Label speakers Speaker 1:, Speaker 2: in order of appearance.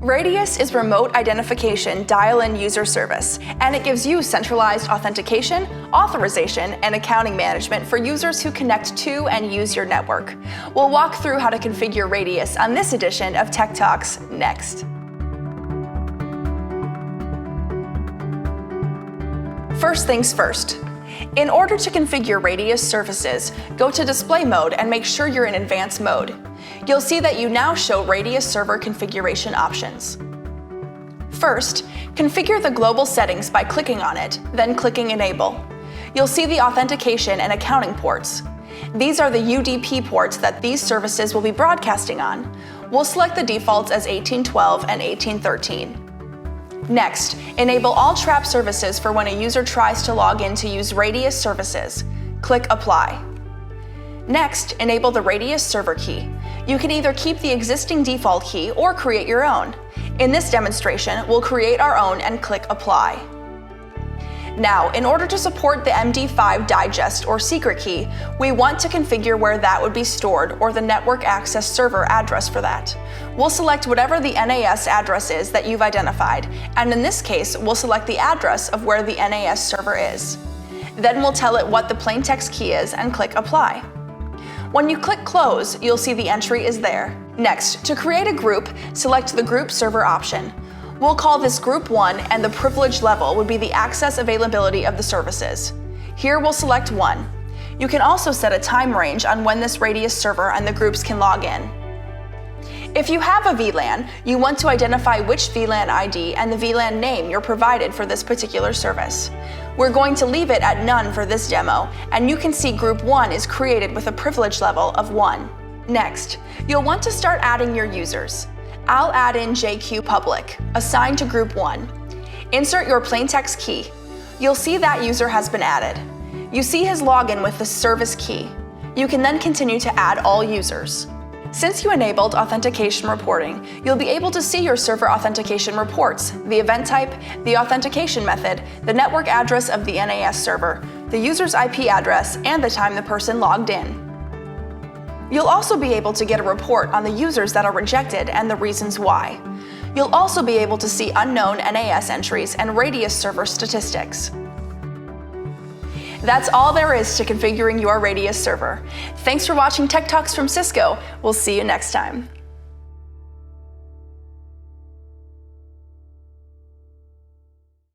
Speaker 1: Radius is remote identification dial-in user service, and it gives you centralized authentication, authorization, and accounting management for users who connect to and use your network. We'll walk through how to configure Radius on this edition of Tech Talks next. First things first. In order to configure Radius services, go to Display Mode and make sure you're in Advanced Mode. You'll see that you now show Radius server configuration options. First, configure the global settings by clicking on it, then clicking Enable. You'll see the authentication and accounting ports. These are the UDP ports that these services will be broadcasting on. We'll select the defaults as 1812 and 1813. Next, enable all trap services for when a user tries to log in to use Radius services. Click Apply. Next, enable the Radius server key. You can either keep the existing default key or create your own. In this demonstration, we'll create our own and click Apply. Now, in order to support the MD5 digest or secret key, we want to configure where that would be stored or the network access server address for that. We'll select whatever the NAS address is that you've identified, and in this case, we'll select the address of where the NAS server is. Then we'll tell it what the plaintext key is and click Apply. When you click Close, you'll see the entry is there. Next, to create a group, select the Group Server option. We'll call this Group 1, and the privilege level would be the access availability of the services. Here we'll select 1. You can also set a time range on when this Radius server and the groups can log in. If you have a VLAN, you want to identify which VLAN ID and the VLAN name you're provided for this particular service. We're going to leave it at none for this demo, and you can see Group 1 is created with a privilege level of 1. Next, you'll want to start adding your users. I'll add in JQ Public, assigned to Group 1. Insert your plaintext key. You'll see that user has been added. You see his login with the service key. You can then continue to add all users. Since you enabled Authentication Reporting, you'll be able to see your server authentication reports, the event type, the authentication method, the network address of the NAS server, the user's IP address, and the time the person logged in. You'll also be able to get a report on the users that are rejected and the reasons why. You'll also be able to see unknown NAS entries and Radius server statistics. That's all there is to configuring your Radius server. Thanks for watching Tech Talks from Cisco. We'll see you next time.